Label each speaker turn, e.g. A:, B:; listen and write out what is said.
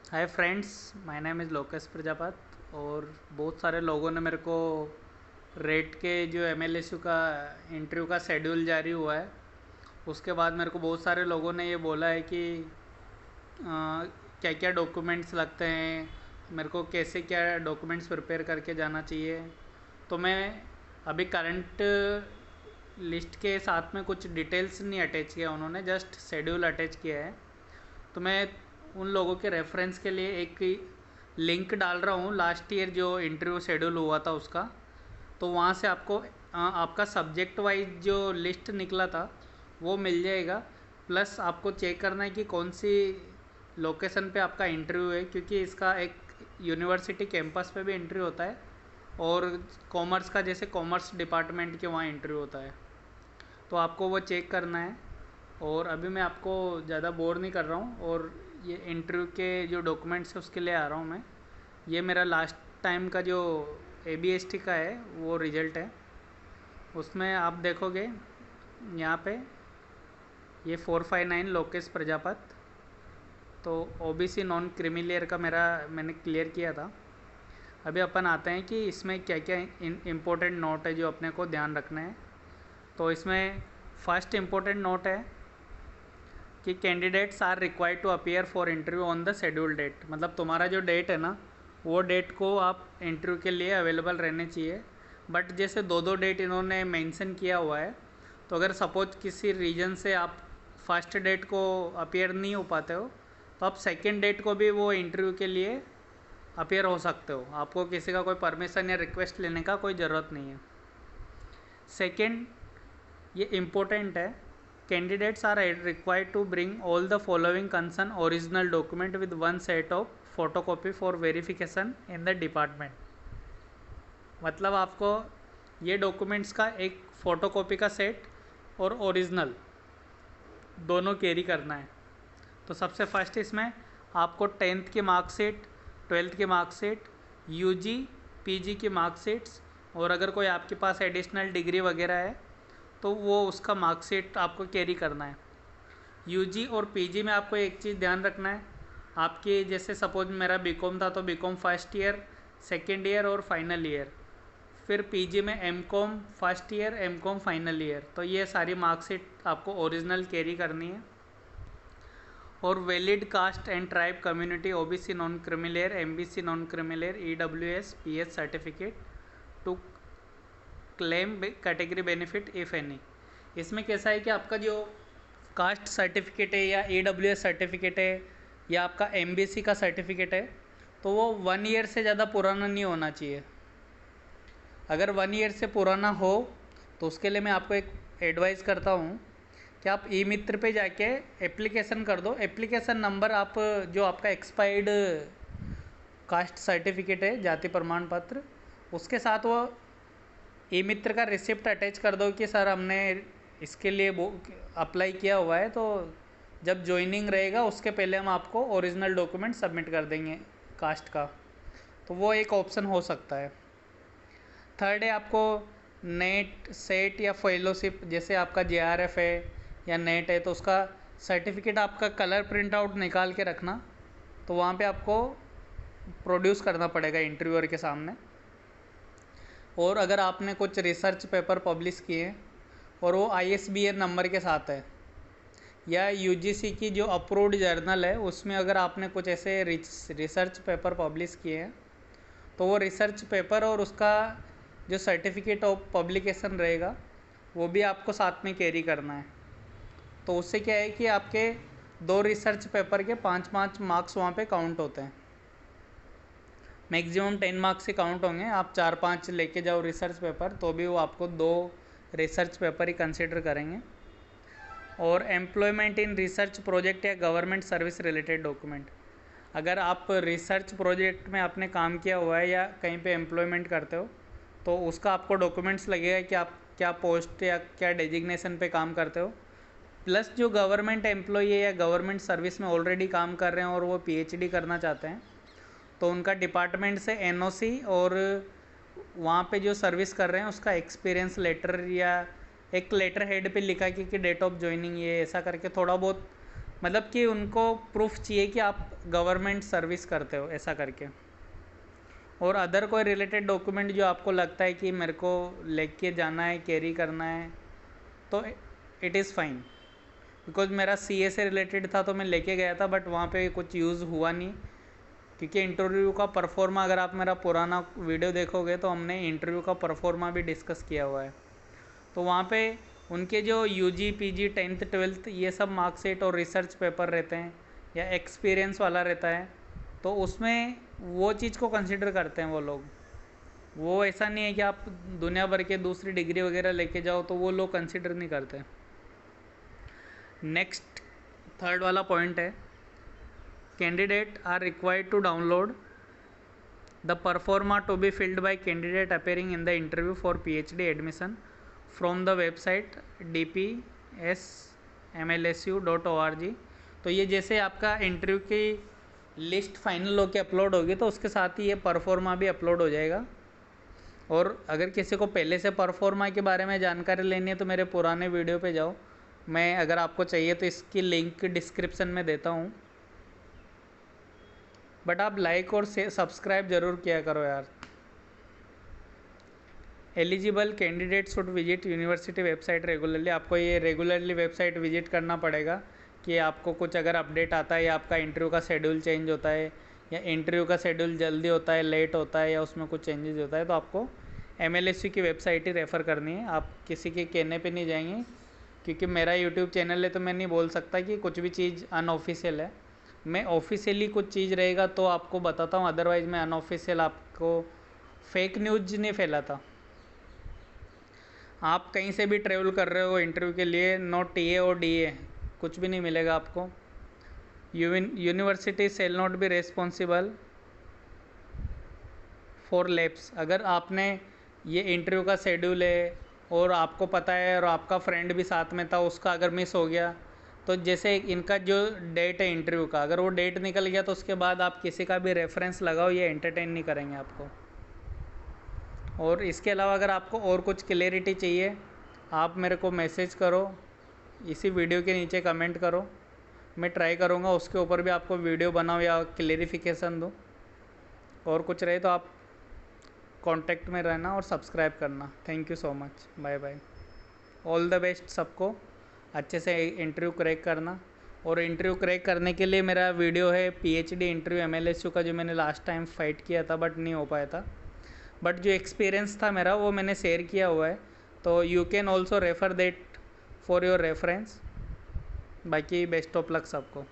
A: Hi friends, my name is Lokesh Prajapat. और बहुत सारे लोगों ने मेरे को रेट के जो एमएलएसयू का इंटरव्यू का शेड्यूल जारी हुआ है, उसके बाद मेरे को बहुत सारे लोगों ने ये बोला है कि क्या क्या डॉक्यूमेंट्स लगते हैं, मेरे को कैसे क्या डॉक्यूमेंट्स प्रिपेयर करके जाना चाहिए। तो मैं अभी करंट लिस्ट के साथ में कुछ डिटेल्स नहीं अटैच किया, उन्होंने जस्ट शेड्यूल अटैच किया है। तो मैं उन लोगों के रेफरेंस के लिए एक लिंक डाल रहा हूँ, लास्ट ईयर जो इंटरव्यू शेड्यूल हुआ था उसका। तो वहाँ से आपको आपका सब्जेक्ट वाइज जो लिस्ट निकला था वो मिल जाएगा। प्लस आपको चेक करना है कि कौन सी लोकेशन पे आपका इंटरव्यू है, क्योंकि इसका एक यूनिवर्सिटी कैंपस पे भी इंटरव्यू होता है और कॉमर्स का जैसे कॉमर्स डिपार्टमेंट के वहाँ इंटरव्यू होता है। तो आपको वो चेक करना है। और अभी मैं आपको ज़्यादा बोर नहीं कर रहा हूँ, और ये इंटरव्यू के जो डॉक्यूमेंट्स है उसके लिए आ रहा हूँ मैं। ये मेरा लास्ट टाइम का जो ABST का है वो रिज़ल्ट है। उसमें आप देखोगे यहाँ पे ये 459 लोकेश प्रजापत। तो OBC नॉन क्रीमी का मैंने क्लियर किया था। अभी अपन आते हैं कि इसमें क्या क्या इम्पोर्टेंट नोट है जो अपने को ध्यान रखना है। तो इसमें फर्स्ट इम्पोर्टेंट नोट है कि candidates are required to appear for interview on the schedule date. मतलब तुम्हारा जो डेट है ना, वो डेट को आप इंटरव्यू के लिए अवेलेबल रहने चाहिए। बट जैसे दो दो डेट इन्होंने मेंशन किया हुआ है, तो अगर सपोज किसी रीजन से आप फर्स्ट डेट को अपीयर नहीं हो पाते हो, तो आप सेकेंड डेट को भी वो इंटरव्यू के लिए अपीयर हो सकते हो। आपको किसी का कोई परमिशन या रिक्वेस्ट लेने का कोई ज़रूरत नहीं है। सेकेंड, ये इम्पोर्टेंट है, candidates are required to bring all the following concern original document with one set of photocopy for verification in the department. मतलब आपको ये डॉक्यूमेंट्स का एक फ़ोटोकॉपी का सेट और ओरिजिनल दोनों कैरी करना है। तो सबसे फर्स्ट इसमें आपको 10th की मार्कशीट, 12th की मार्कशीट, UG PG की मार्कशीट्स, और अगर कोई आपके पास एडिशनल डिग्री वगैरह है तो वो उसका मार्कशीट आपको कैरी करना है। UG और PG में आपको एक चीज़ ध्यान रखना है, आपके जैसे सपोज मेरा BCom था तो BCom first year, second year और फाइनल ईयर। फिर PG में MCom first year, MCom final year. तो ये सारी मार्कशीट आपको ओरिजिनल कैरी करनी है। और valid caste and tribe community OBC non creamy layer, MBC non creamy layer, EWS PS certificate to claim category benefit if any. इसमें कैसा है कि आपका जो कास्ट सर्टिफिकेट है या EWS सर्टिफिकेट है या आपका MBC का सर्टिफिकेट है, तो वो 1 ईयर से ज़्यादा पुराना नहीं होना चाहिए। अगर 1 ईयर से पुराना हो तो उसके लिए मैं आपको एक एडवाइस करता हूँ कि आप ई-मित्र पे जाके एप्लीकेशन कर दो। एप्लीकेशन नंबर आप जो आपका एक्सपायर्ड कास्ट सर्टिफिकेट है, जाति प्रमाण पत्र, उसके साथ वो ई-मित्र का रिसिप्ट अटैच कर दो कि सर हमने इसके लिए अप्लाई किया हुआ है, तो जब ज्वाइनिंग रहेगा उसके पहले हम आपको ओरिजिनल डॉक्यूमेंट सबमिट कर देंगे कास्ट का। तो वो एक ऑप्शन हो सकता है। थर्ड है, आपको नेट सेट या फेलोशिप, जैसे आपका JRF है या नेट है, तो उसका सर्टिफिकेट आपका कलर प्रिंट आउट निकाल के रखना। तो वहाँ पे आपको प्रोड्यूस करना पड़ेगा इंटरव्यूअर के सामने। और अगर आपने कुछ रिसर्च पेपर पब्लिश किए और वो ISBN नंबर के साथ है, या UGC की जो अप्रूव्ड जर्नल है उसमें अगर आपने कुछ ऐसे रिसर्च पेपर पब्लिश किए हैं, तो वो रिसर्च पेपर और उसका जो सर्टिफिकेट ऑफ पब्लिकेशन रहेगा वो भी आपको साथ में कैरी करना है। तो उससे क्या है कि आपके 2 रिसर्च पेपर के 5-5 मार्क्स वहाँ पे काउंट होते हैं। मैक्सिमम 10 मार्क्स से काउंट होंगे। आप 4-5 लेके जाओ रिसर्च पेपर तो भी वो आपको 2 रिसर्च पेपर ही कंसिडर करेंगे। और एम्प्लॉयमेंट इन रिसर्च प्रोजेक्ट या गवर्नमेंट सर्विस रिलेटेड डॉक्यूमेंट, अगर आप रिसर्च प्रोजेक्ट में आपने काम किया हुआ है या कहीं पे एम्प्लॉयमेंट करते हो, तो उसका आपको डॉक्यूमेंट्स लगेगा कि आप क्या पोस्ट या क्या डेजिग्नेशन पे काम करते हो। प्लस जो गवर्नमेंट एम्प्लॉई है या गवर्नमेंट सर्विस में ऑलरेडी काम कर रहे हैं और वो PhD करना चाहते हैं, तो उनका डिपार्टमेंट से NOC और वहाँ पे जो सर्विस कर रहे हैं उसका एक्सपीरियंस लेटर, या एक लेटर हेड पे लिखा कि डेट ऑफ ज्वाइनिंग ये ऐसा करके थोड़ा बहुत मतलब कि उनको प्रूफ चाहिए कि आप गवर्नमेंट सर्विस करते हो, ऐसा करके। और अदर कोई रिलेटेड डॉक्यूमेंट जो आपको लगता है कि मेरे को लेके जाना है, कैरी करना है, तो इट इज़ फाइन। बिकॉज मेरा सीए से रिलेटेड था तो मैं लेके गया था, बट वहाँ पे कुछ यूज़ हुआ नहीं, क्योंकि इंटरव्यू का परफॉर्मा, अगर आप मेरा पुराना वीडियो देखोगे तो हमने इंटरव्यू का परफॉर्मा भी डिस्कस किया हुआ है। तो वहाँ पे उनके जो यूजी, पीजी, 10th 12th ये सब मार्कशीट और रिसर्च पेपर रहते हैं या एक्सपीरियंस वाला रहता है, तो उसमें वो चीज़ को कंसिडर करते हैं वो लोग। वो ऐसा नहीं है कि आप दुनिया भर के दूसरी डिग्री वगैरह लेके जाओ तो वो लोग कंसिडर नहीं करते। नेक्स्ट थर्ड वाला पॉइंट है, candidate are required to download the proforma to be filled by candidate appearing in the interview for PhD admission from the website dpsmlsu.org। तो ये जैसे आपका इंटरव्यू की लिस्ट फाइनल होकर अपलोड होगी तो उसके साथ ही ये परफॉर्मा भी अपलोड हो जाएगा। और अगर किसी को पहले से परफॉर्मा के बारे में जानकारी लेनी है तो मेरे पुराने वीडियो पे जाओ, मैं अगर आपको चाहिए तो इसकी लिंक डिस्क्रिप्शन में देता हूँ। बट आप लाइक और सब्सक्राइब ज़रूर किया करो यार। Eligible candidate should visit university website regularly. आपको ये रेगुलरली वेबसाइट विजिट करना पड़ेगा कि आपको कुछ अगर अपडेट आता है या आपका इंटरव्यू का शेड्यूल चेंज होता है या इंटरव्यू का शेड्यूल जल्दी होता है, लेट होता है, या उसमें कुछ चेंजेस होता है, तो आपको MLSU की वेबसाइट ही रेफ़र करनी है। आप किसी के कहने पे नहीं जाएंगे, क्योंकि मेरा यूट्यूब चैनल है तो मैं नहीं बोल सकता कि कुछ भी चीज़ अनऑफिशियल है। मैं ऑफिशियली कुछ चीज़ रहेगा तो आपको बताता हूँ, अदरवाइज़ मैं अनऑफिशियल आपको फेक न्यूज़ नहीं फैलाता। आप कहीं से भी ट्रेवल कर रहे हो इंटरव्यू के लिए, नो TA और DA कुछ भी नहीं मिलेगा आपको। University shall not be responsible for lapse. अगर आपने ये इंटरव्यू का शेड्यूल है और आपको पता है और आपका फ्रेंड भी साथ में था, उसका अगर मिस हो गया, तो जैसे इनका जो डेट है इंटरव्यू का, अगर वो डेट निकल गया तो उसके बाद आप किसी का भी रेफरेंस लगाओ, ये एंटरटेन नहीं करेंगे आपको। और इसके अलावा अगर आपको और कुछ क्लियरिटी चाहिए, आप मेरे को मैसेज करो, इसी वीडियो के नीचे कमेंट करो, मैं ट्राई करूँगा उसके ऊपर भी आपको वीडियो बनाऊँ या क्लेरिफिकेशन दूँ। और कुछ रहे तो आप कांटेक्ट में रहना और सब्सक्राइब करना। Thank you so much, bye bye, all the best सबको। अच्छे से इंटरव्यू क्रैक करना। और इंटरव्यू क्रैक करने के लिए मेरा वीडियो है PhD इंटरव्यू MLSU का, जो मैंने लास्ट टाइम फाइट किया था बट नहीं हो पाया था, बट जो एक्सपीरियंस था मेरा वो मैंने शेयर किया हुआ है, तो you can also refer that for your reference. बाकी बेस्ट ऑफ लक सबको।